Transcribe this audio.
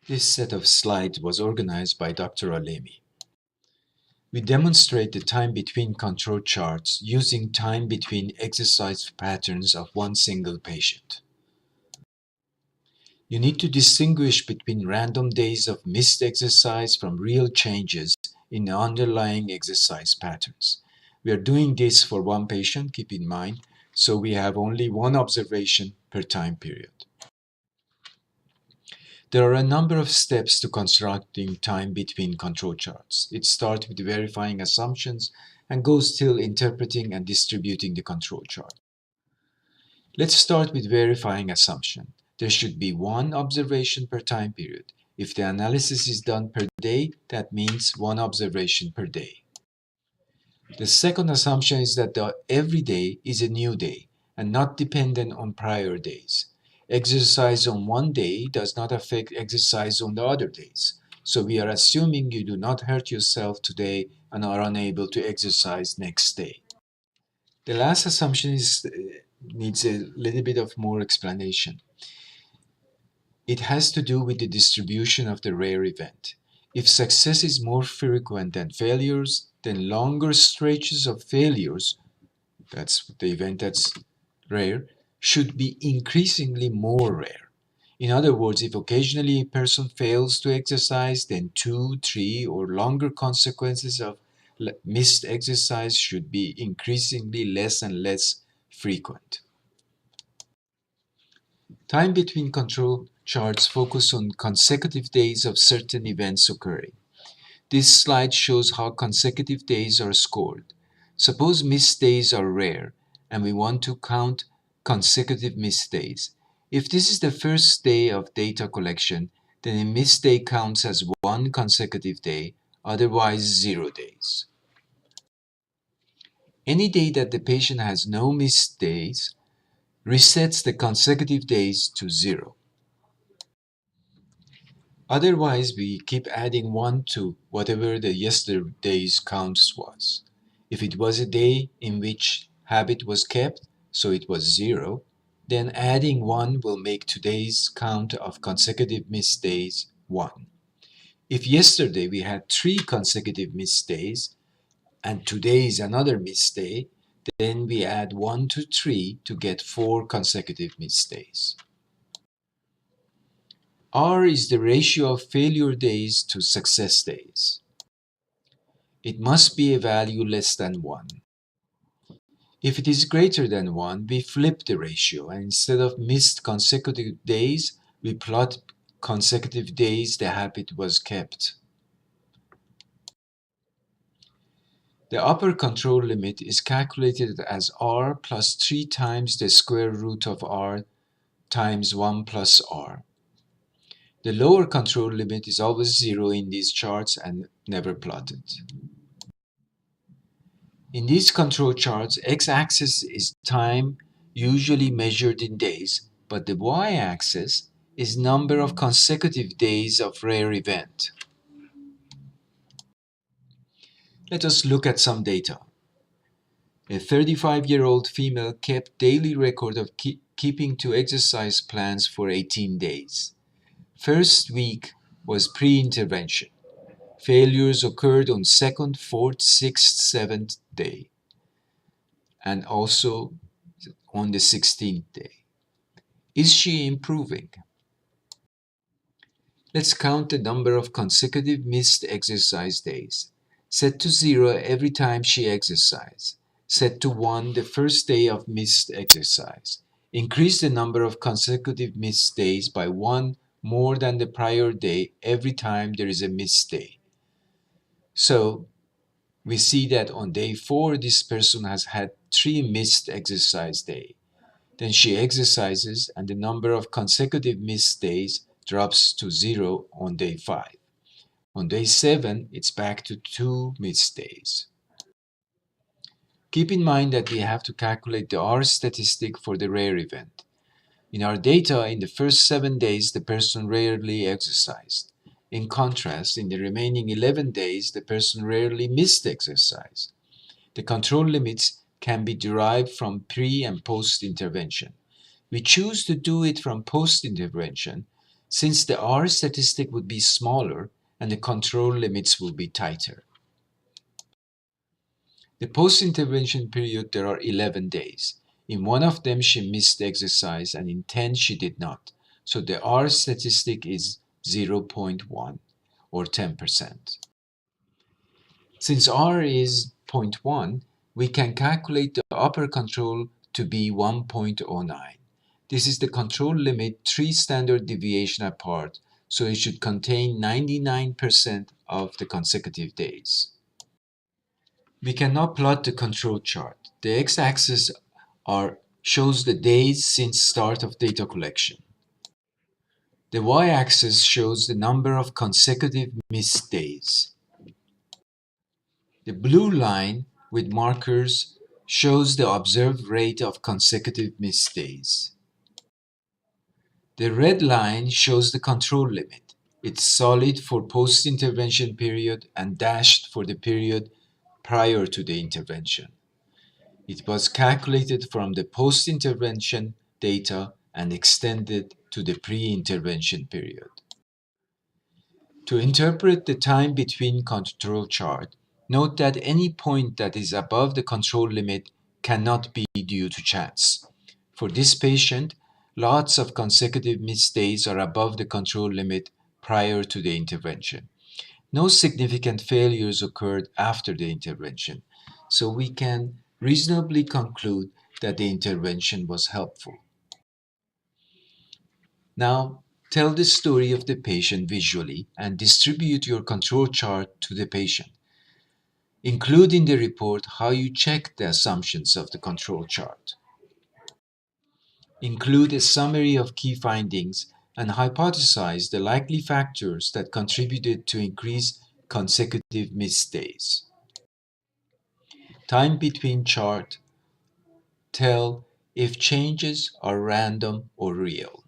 This set of slides was organized by Dr. Alemi. We demonstrate the time between control charts using time between exercise patterns of one single patient. You need to distinguish between random days of missed exercise from real changes in the underlying exercise patterns. We are doing this for one patient, keep in mind, so we have only one observation per time period. There are a number of steps to constructing time between control charts. It starts with verifying assumptions and goes till interpreting and distributing the control chart. Let's start with verifying assumption. There should be one observation per time period. If the analysis is done per day, that means one observation per day. The second assumption is that every day is a new day and not dependent on prior days. Exercise on one day does not affect exercise on the other days. So we are assuming you do not hurt yourself today and are unable to exercise next day. The last assumption needs a little bit of more explanation. It has to do with the distribution of the rare event. If success is more frequent than failures, then longer stretches of failures, that's the event that's rare, should be increasingly more rare. In other words, if occasionally a person fails to exercise, then 2, 3, or longer consequences of missed exercise should be increasingly less and less frequent. Time between control charts focus on consecutive days of certain events occurring. This slide shows how consecutive days are scored. Suppose missed days are rare, and we want to count consecutive missed days. If this is the first day of data collection, then a missed day counts as one consecutive day, otherwise 0 days. Any day that the patient has no missed days resets the consecutive days to 0. Otherwise, we keep adding 1 to whatever the yesterday's counts was. If it was a day in which habit was kept, so it was 0, then adding 1 will make today's count of consecutive missed days 1. If yesterday we had 3 consecutive missed days, and today is another missed day, then we add 1 to 3 to get 4 consecutive missed days. R is the ratio of failure days to success days. It must be a value less than 1. If it is greater than 1, we flip the ratio, and instead of missed consecutive days, we plot consecutive days the habit was kept. The upper control limit is calculated as R plus 3 times the square root of R times 1 plus R. The lower control limit is always 0 in these charts and never plotted. In these control charts, x-axis is time, usually measured in days, but the y-axis is number of consecutive days of rare event. Let us look at some data. A 35-year-old female kept daily record of keeping to exercise plans for 18 days. First week was pre-intervention. Failures occurred on 2nd, 4th, 6th, 7th day, and also on the 16th day. Is she improving? Let's count the number of consecutive missed exercise days. Set to 0 every time she exercised. Set to 1 the first day of missed exercise. Increase the number of consecutive missed days by 1 more than the prior day every time there is a missed day. So we see that on day 4, this person has had 3 missed exercise days. Then she exercises and the number of consecutive missed days drops to 0 on day 5. On day 7, it's back to 2 missed days. Keep in mind that we have to calculate the R statistic for the rare event. In our data, in the first 7 days, the person rarely exercised. In contrast, in the remaining 11 days, the person rarely missed exercise. The control limits can be derived from pre- and post-intervention. We choose to do it from post-intervention since the R statistic would be smaller and the control limits will be tighter. The post-intervention period, there are 11 days. In one of them, she missed the exercise, and in 10, she did not. So the R statistic is 0.1 or 10%. Since R is zero point 0.1, we can calculate the upper control to be 1.09. This is the control limit 3 standard deviation apart, so it should contain 99% of the consecutive days. We can now plot the control chart. The x-axis shows the days since start of data collection. The y-axis shows the number of consecutive missed days. The blue line with markers shows the observed rate of consecutive missed days. The red line shows the control limit. It's solid for post-intervention period and dashed for the period prior to the intervention. It was calculated from the post-intervention data and extended to the pre-intervention period. To interpret the time between control chart, note that any point that is above the control limit cannot be due to chance. For this patient, lots of consecutive missed days are above the control limit prior to the intervention. No significant failures occurred after the intervention, so we can reasonably conclude that the intervention was helpful. Now, tell the story of the patient visually and distribute your control chart to the patient. Include in the report how you check the assumptions of the control chart. Include a summary of key findings and hypothesize the likely factors that contributed to increased consecutive missed days. Time between chart. Tell if changes are random or real.